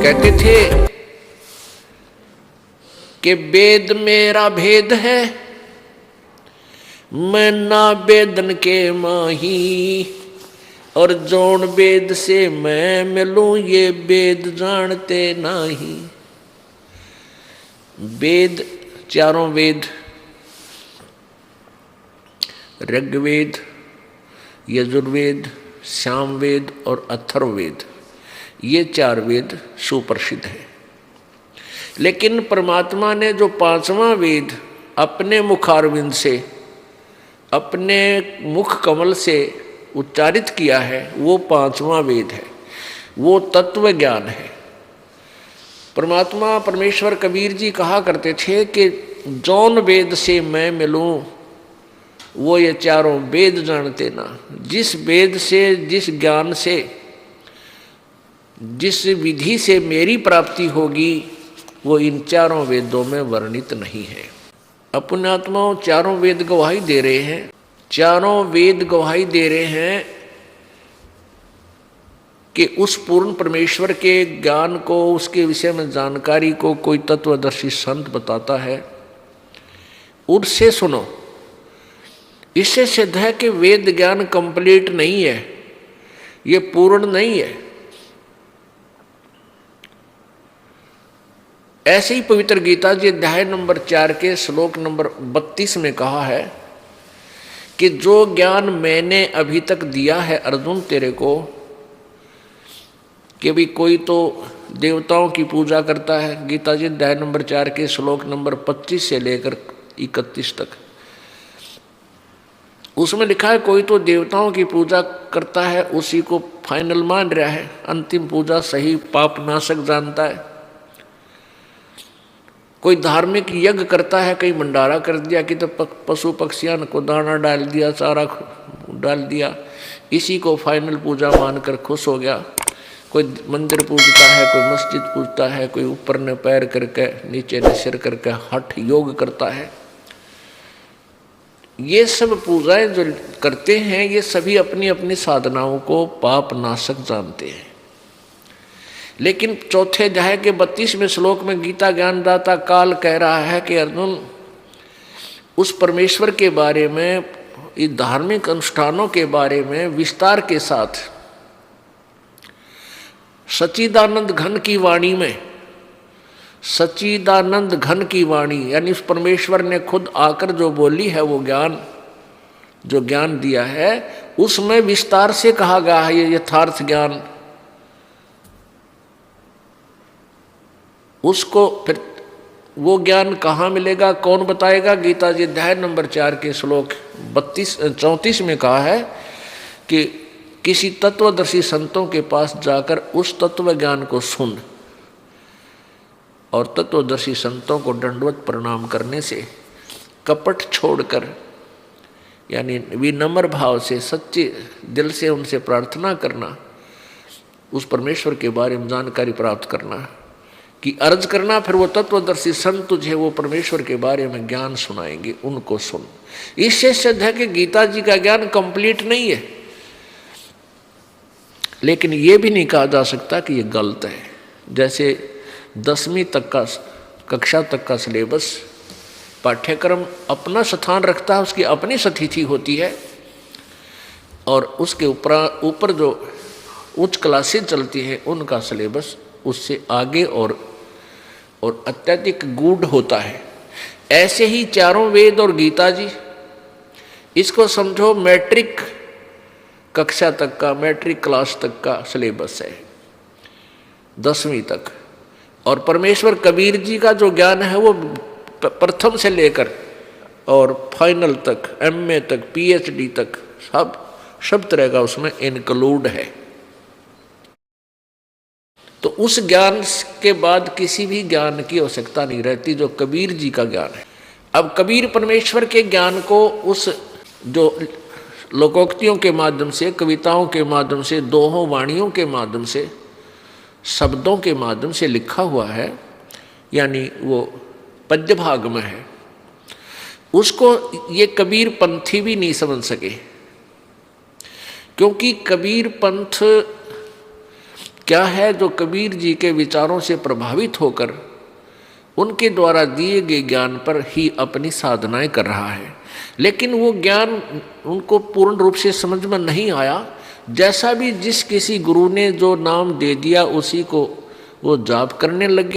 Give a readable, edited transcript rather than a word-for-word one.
कहते थे कि वेद मेरा भेद है, मैं ना वेदन के माही, और जौन वेद से मैं मिलूं ये वेद जानते नहीं। वेद, चारों वेद, ऋग्वेद, यजुर्वेद, सामवेद और अथर्ववेद, ये चार वेद सुप्रसिद्ध है। लेकिन परमात्मा ने जो पांचवा वेद अपने मुखारविंद से, अपने मुख कमल से उच्चारित किया है, वो पांचवा वेद है, वो तत्व ज्ञान है। परमात्मा परमेश्वर कबीर जी कहा करते थे कि जौन वेद से मैं मिलूं वो ये चारों वेद जानते ना। जिस वेद से, जिस ज्ञान से, जिस विधि से मेरी प्राप्ति होगी वो इन चारों वेदों में वर्णित नहीं है। अपने आत्माओं, चारों वेद गवाही दे रहे हैं, चारों वेद गवाही दे रहे हैं कि उस पूर्ण परमेश्वर के ज्ञान को, उसके विषय में जानकारी को कोई तत्वदर्शी संत बताता है, उससे सुनो। इससे सिद्ध है कि वेद ज्ञान कंप्लीट नहीं है, ये पूर्ण नहीं है। ऐसे ही पवित्र गीता जी अध्याय नंबर 4 के श्लोक नंबर 32 में कहा है कि जो ज्ञान मैंने अभी तक दिया है अर्जुन तेरे को, कि भी कोई तो देवताओं की पूजा करता है, गीता जी अध्याय नंबर 4 के श्लोक नंबर 25 से लेकर 31 तक उसमें लिखा है कोई तो देवताओं की पूजा करता है, उसी को फाइनल मान रहा है, अंतिम पूजा सही पाप नाशक जानता है। कोई धार्मिक यज्ञ करता है, कहीं भंडारा कर दिया कि तो पशु पक्षियां को दाना डाल दिया, चारा डाल दिया, इसी को फाइनल पूजा मानकर खुश हो गया। कोई मंदिर पूजता है, कोई मस्जिद पूजता है, कोई ऊपर ने पैर करके नीचे ने सिर करके हठ योग करता है। ये सब पूजाएं जो करते हैं ये सभी अपनी अपनी साधनाओं को पाप नाशक जानते हैं। लेकिन चौथे अध्याय के 32वें श्लोक में गीता ज्ञानदाता काल कह रहा है कि अर्जुन, उस परमेश्वर के बारे में, इस धार्मिक अनुष्ठानों के बारे में विस्तार के साथ सच्चिदानंद घन की वाणी में, सच्चिदानंद घन की वाणी यानी उस परमेश्वर ने खुद आकर जो बोली है, वो ज्ञान, जो ज्ञान दिया है उसमें विस्तार से कहा गया है ये यथार्थ ज्ञान। उसको फिर वो ज्ञान कहाँ मिलेगा, कौन बताएगा? गीता जी अध्याय नंबर 4 के श्लोक 34 में कहा है कि किसी तत्वदर्शी संतों के पास जाकर उस तत्व ज्ञान को सुन, और तत्वदर्शी संतों को दंडवत प्रणाम करने से, कपट छोड़कर यानी विनम्र भाव से, सच्चे दिल से उनसे प्रार्थना करना, उस परमेश्वर के बारे में जानकारी प्राप्त करना कि अर्ज करना, फिर वो तत्वदर्शी संत तुझे वो परमेश्वर के बारे में ज्ञान सुनाएंगे, उनको सुन। इससे सिद्ध है कि गीता जी का ज्ञान कंप्लीट नहीं है, लेकिन ये भी नहीं कहा जा सकता कि ये गलत है। जैसे 10वीं तक का, कक्षा तक का सिलेबस, पाठ्यक्रम अपना स्थान रखता है, उसकी अपनी स्थिति होती है, और उसके ऊपर जो उच्च क्लासेज चलती हैं उनका सिलेबस उससे आगे और अत्यधिक गूढ़ होता है। ऐसे ही चारों वेद और गीता जी, इसको समझो मैट्रिक कक्षा तक का, मैट्रिक क्लास तक का सिलेबस है, 10वीं तक। और परमेश्वर कबीर जी का जो ज्ञान है वो प्रथम से लेकर और फाइनल तक, एमए तक, पीएचडी तक सब तरह का उसमें इंक्लूड है। तो उस ज्ञान के बाद किसी भी ज्ञान की आवश्यकता नहीं रहती जो कबीर जी का ज्ञान है। अब कबीर परमेश्वर के ज्ञान को उस जो लोकोक्तियों के माध्यम से, कविताओं के माध्यम से, दोहों वाणियों के माध्यम से, शब्दों के माध्यम से लिखा हुआ है, यानी वो पद्य भाग में है, उसको ये कबीर पंथी भी नहीं समझ सके। क्योंकि कबीर पंथ क्या है जो कबीर जी के विचारों से प्रभावित होकर उनके द्वारा दिए गए ज्ञान पर ही अपनी साधनाएं कर रहा है, लेकिन वो ज्ञान उनको पूर्ण रूप से समझ में नहीं आया। जैसा भी जिस किसी गुरु ने जो नाम दे दिया उसी को वो जाप करने लगे।